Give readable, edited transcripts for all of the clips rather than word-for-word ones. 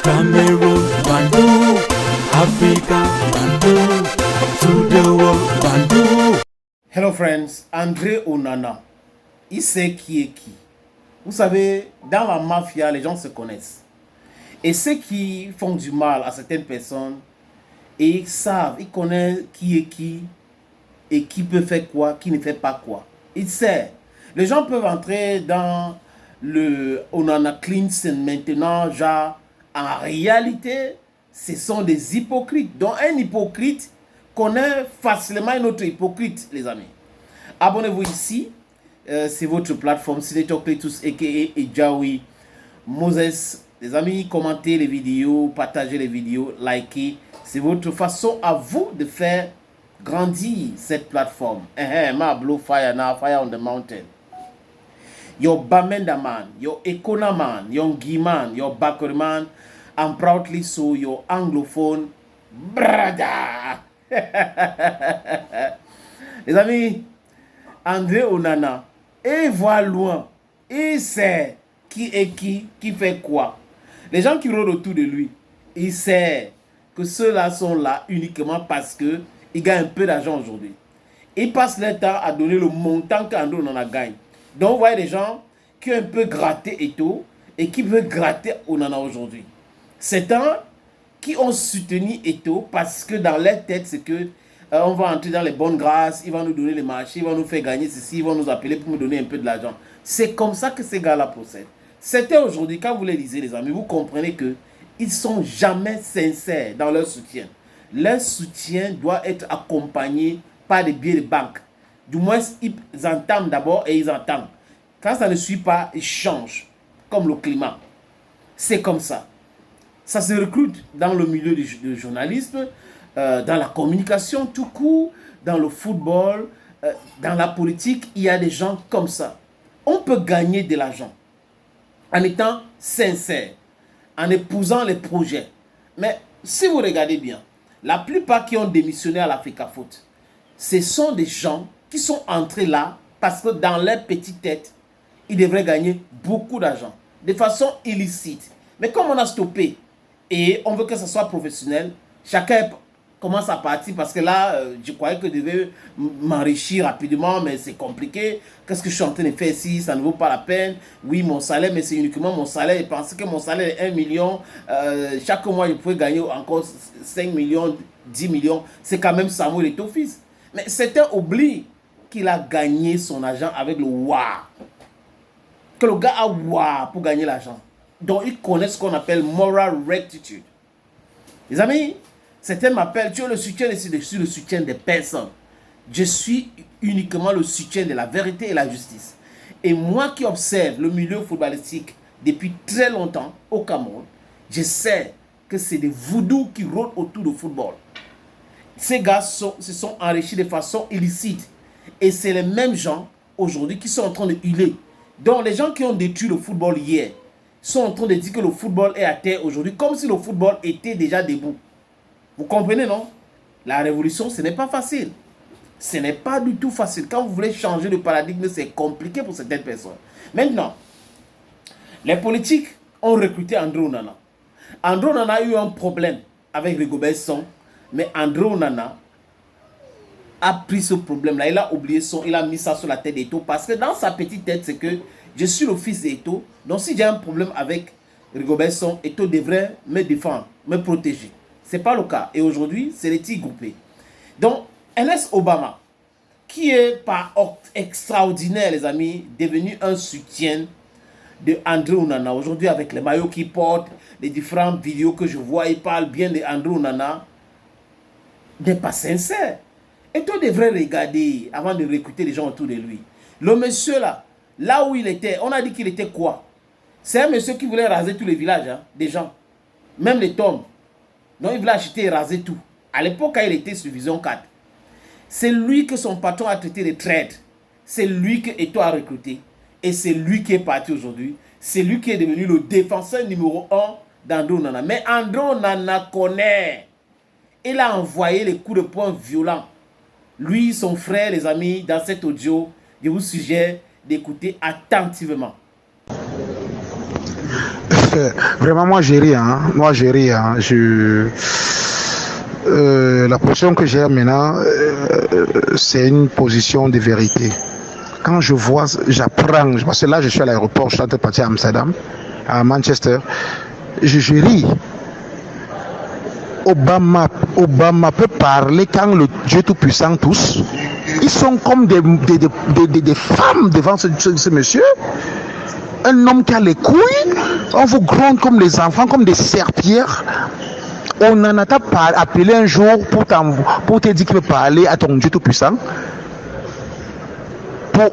Cameroon, Bandung, Africa, Bandung, to the world, Bandung. Hello friends, André Onana, il sait qui est qui. Vous savez, dans la mafia, les gens se connaissent. Et ceux qui font du mal à certaines personnes, ils savent, ils connaissent qui est qui et qui peut faire quoi, qui ne fait pas quoi. Ils savent. Les gens peuvent entrer dans le Onana Cleanson maintenant, genre, en réalité, ce sont des hypocrites. Donc un hypocrite connaît facilement un autre hypocrite, les amis. Abonnez-vous ici, c'est votre plateforme, c'est Cletus aka Ejawi Moses. Les amis, commentez les vidéos, partagez les vidéos, likez. C'est votre façon à vous de faire grandir cette plateforme. Ma blow fire now, fire on the mountain. Your Bamenda man, your Ekona man, your Gi man, your Bakori man, and proudly so your Anglophone brother. Les amis, André Onana, il voit loin, il sait qui est qui fait quoi. Les gens qui rôdent autour de lui, il sait que ceux-là sont là uniquement parce qu'ils gagnent un peu d'argent aujourd'hui. Ils passent leur temps à donner le montant qu'André Onana gagne. Donc, vous voyez des gens qui ont un peu gratté Eto'o et qui veulent gratter Onana aujourd'hui. C'est un qui ont soutenu Eto'o parce que dans leur tête, c'est que on va entrer dans les bonnes grâces, ils vont nous donner les marchés, ils vont nous faire gagner ceci, ils vont nous appeler pour nous donner un peu de l'argent. C'est comme ça que ces gars-là procèdent. C'était aujourd'hui, quand vous les lisez, les amis, vous comprenez que ils sont jamais sincères dans leur soutien. Leur soutien doit être accompagné par des billets de banque. Du moins, ils entament d'abord et ils entendent. Quand ça ne suit pas, ils changent, comme le climat. C'est comme ça. Ça se recrute dans le milieu du journalisme, dans la communication tout court, dans le football, dans la politique. Il y a des gens comme ça. On peut gagner de l'argent en étant sincère, en épousant les projets. Mais si vous regardez bien, la plupart qui ont démissionné à l'Africa-Foot, ce sont des gens qui sont entrés là parce que dans leur petite tête, ils devraient gagner beaucoup d'argent, de façon illicite. Mais comme on a stoppé et on veut que ce soit professionnel, chacun commence à partir parce que là, je croyais que je devais m'enrichir rapidement, mais c'est compliqué. Qu'est-ce que je suis en train de faire ici? Ça ne vaut pas la peine. Oui, mon salaire, mais c'est uniquement mon salaire. Je pensais que mon salaire est 1 million. Chaque mois, je pouvais gagner encore 5 millions, 10 millions. C'est quand même Samuel Eto'o fils. Mais certains oublient qu'il a gagné son argent avec le WA. Que le gars a WA pour gagner l'argent. Donc, ils connaissent ce qu'on appelle moral rectitude. Les amis, certains m'appellent, tu es le soutien je suis le soutien des personnes. Je suis uniquement le soutien de la vérité et la justice. Et moi qui observe le milieu footballistique depuis très longtemps au Cameroun, je sais que c'est des voodoo qui rôdent autour du football. Ces gars se sont enrichis de façon illicite. Et c'est les mêmes gens aujourd'hui qui sont en train de huiler. Donc les gens qui ont détruit le football hier sont en train de dire que le football est à terre aujourd'hui, comme si le football était déjà debout. Vous comprenez, non? La révolution, ce n'est pas facile. Ce n'est pas du tout facile. Quand vous voulez changer de paradigme, c'est compliqué pour certaines personnes. Maintenant, les politiques ont recruté André Onana. André Onana a eu un problème avec Rigobert Song, mais André Onana a pris ce problème-là. Il a oublié il a mis ça sur la tête d'Eto'o parce que dans sa petite tête, c'est que je suis le fils d'Eto'o. Donc si j'ai un problème avec Rigobert Song, Eto'o devrait me défendre, me protéger. Ce n'est pas le cas. Et aujourd'hui, c'est les petits groupés. Donc, Ernest Obama, qui est par extraordinaire, les amis, devenu un soutien de André Onana. Aujourd'hui, avec les maillots qu'il porte, les différentes vidéos que je vois, il parle bien de André Onana, n'est pas sincère. Et tu devrais regarder avant de recruter les gens autour de lui. Le monsieur là où il était, on a dit qu'il était quoi? C'est un monsieur qui voulait raser tous les villages, hein, des gens. Même les tombes. Donc il voulait acheter et raser tout. À l'époque, quand il était sur Vision 4, c'est lui que son patron a traité de traître. C'est lui que Eto'o a recruté. Et c'est lui qui est parti aujourd'hui. C'est lui qui est devenu le défenseur numéro 1 d'André Onana. Mais André Onana connaît. Il a envoyé les coups de poing violents. Lui, son frère, les amis, dans cet audio, je vous suggère d'écouter attentivement. Vraiment, moi j'ai ri, hein. Moi j'ai ri, hein. La position que j'ai maintenant, c'est une position de vérité. Quand je vois, j'apprends, parce que là je suis à l'aéroport, je suis en train de partir à Amsterdam, à Manchester, je ris. Obama peut parler quand le Dieu Tout-Puissant tous. Ils sont comme des femmes devant ce monsieur. Un homme qui a les couilles, on vous gronde comme des enfants, comme des serpillères. On n'en a pas appelé un jour pour te dire qu'il veut parler à ton Dieu Tout-Puissant.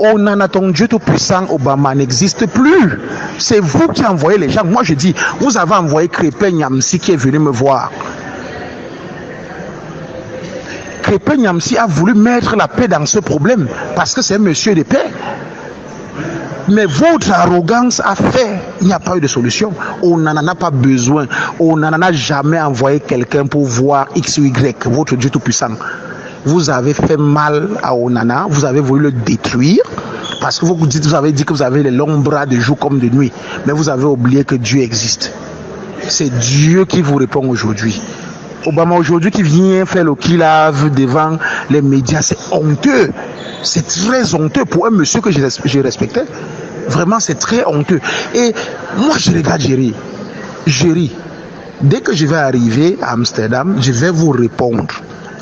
On en a ton Dieu Tout-Puissant, Obama n'existe plus. C'est vous qui envoyez les gens. Moi je dis, vous avez envoyé Crépin Nyamsi qui est venu me voir. Crépin Nyamsi a voulu mettre la paix dans ce problème parce que c'est un monsieur de paix. Mais votre arrogance a fait, il n'y a pas eu de solution. On n'en a pas besoin. On n'en a jamais envoyé quelqu'un pour voir X ou Y, votre Dieu Tout-Puissant. Vous avez fait mal à Onana, vous avez voulu le détruire, parce que vous avez dit que vous avez les longs bras de jour comme de nuit. Mais vous avez oublié que Dieu existe. C'est Dieu qui vous répond aujourd'hui. Obama aujourd'hui qui vient faire le kilave devant les médias, c'est honteux. C'est très honteux pour un monsieur que je respectais. Vraiment, c'est très honteux. Et moi, je regarde Jerry. Dès que je vais arriver à Amsterdam, je vais vous répondre.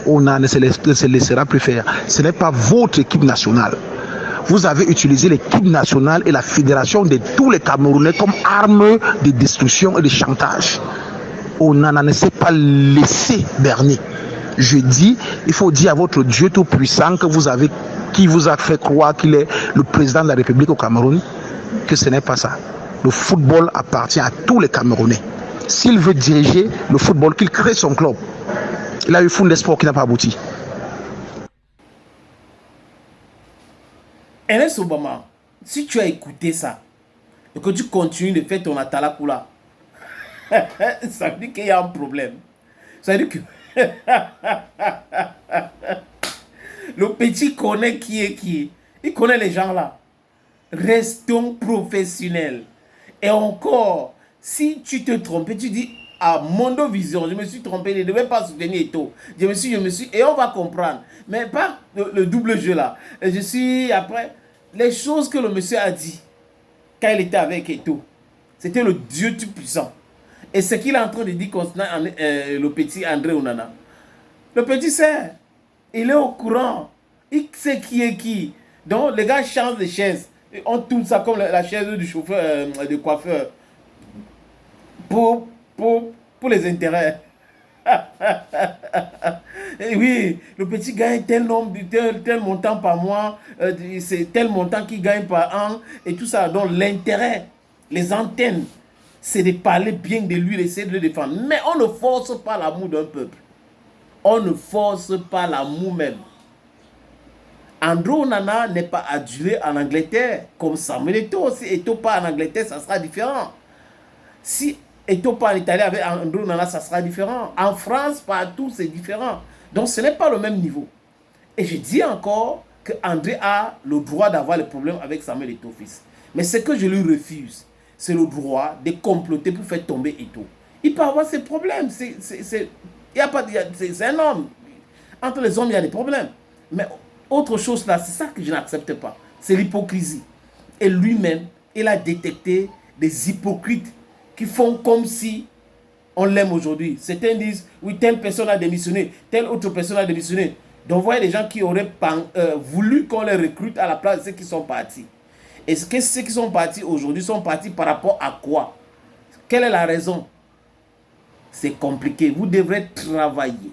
On ne se laissera plus faire. Ce n'est pas votre équipe nationale. Vous avez utilisé l'équipe nationale et la fédération de tous les Camerounais comme arme de destruction et de chantage. On ne s'est pas laissé berner. Je dis, il faut dire à votre Dieu Tout-Puissant qui vous a fait croire qu'il est le président de la République au Cameroun, que ce n'est pas ça. Le football appartient à tous les Camerounais. S'il veut diriger le football, qu'il crée son club. Il a eu fond d'espoir qui n'a pas abouti. Ernest Obama, si tu as écouté ça et que tu continues de faire ton atalakula, ça veut dire qu'il y a un problème. Ça veut dire que le petit connaît qui est qui. Il connaît les gens là. Restons professionnels. Et encore, si tu te trompes, tu dis à Mondovision, je me suis trompé, je ne devais pas soutenir Eto'o. Je me suis, et on va comprendre. Mais pas le double jeu là. Je suis après les choses que le monsieur a dit quand il était avec Eto'o. C'était le Dieu Tout-Puissant. Et ce qu'il est en train de dire concernant le petit André Onana. Le petit sait, il est au courant. Il sait qui est qui. Donc les gars changent de chaise. On tourne ça comme la chaise du chauffeur, du coiffeur. Pour les intérêts. Et oui, le petit gagne tel nombre, tel montant par mois. C'est tel montant qu'il gagne par an. Et tout ça. Donc l'intérêt, les antennes, c'est de parler bien de lui, d'essayer de le défendre. Mais on ne force pas l'amour d'un peuple. On ne force pas l'amour même. André Onana n'est pas adulé en Angleterre comme Samuel Eto'o. Si Eto'o part en Angleterre, ça sera différent. Si Eto'o part en Italie avec André Onana, ça sera différent. En France, partout, c'est différent. Donc ce n'est pas le même niveau. Et je dis encore que André a le droit d'avoir des problèmes avec Samuel Eto'o fils. Mais ce que je lui refuse, c'est le droit de comploter pour faire tomber Eto'o. Il peut avoir ses problèmes. C'est un homme. Entre les hommes, il y a des problèmes. Mais autre chose là, c'est ça que je n'accepte pas. C'est l'hypocrisie. Et lui-même, il a détecté des hypocrites qui font comme si on l'aime aujourd'hui. Certains disent, oui, telle personne a démissionné, telle autre personne a démissionné. Donc, vous voyez des gens qui auraient voulu qu'on les recrute à la place de ceux qui sont partis. Et ceux qui sont partis aujourd'hui sont partis par rapport à quoi? Quelle est la raison? C'est compliqué. Vous devrez travailler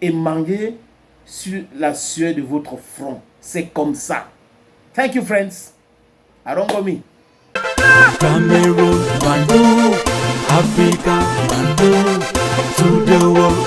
et manger sur la sueur de votre front. C'est comme ça. Thank you, friends. Arongomi. Cameroon, Bandung, Africa, Bandung, to the world.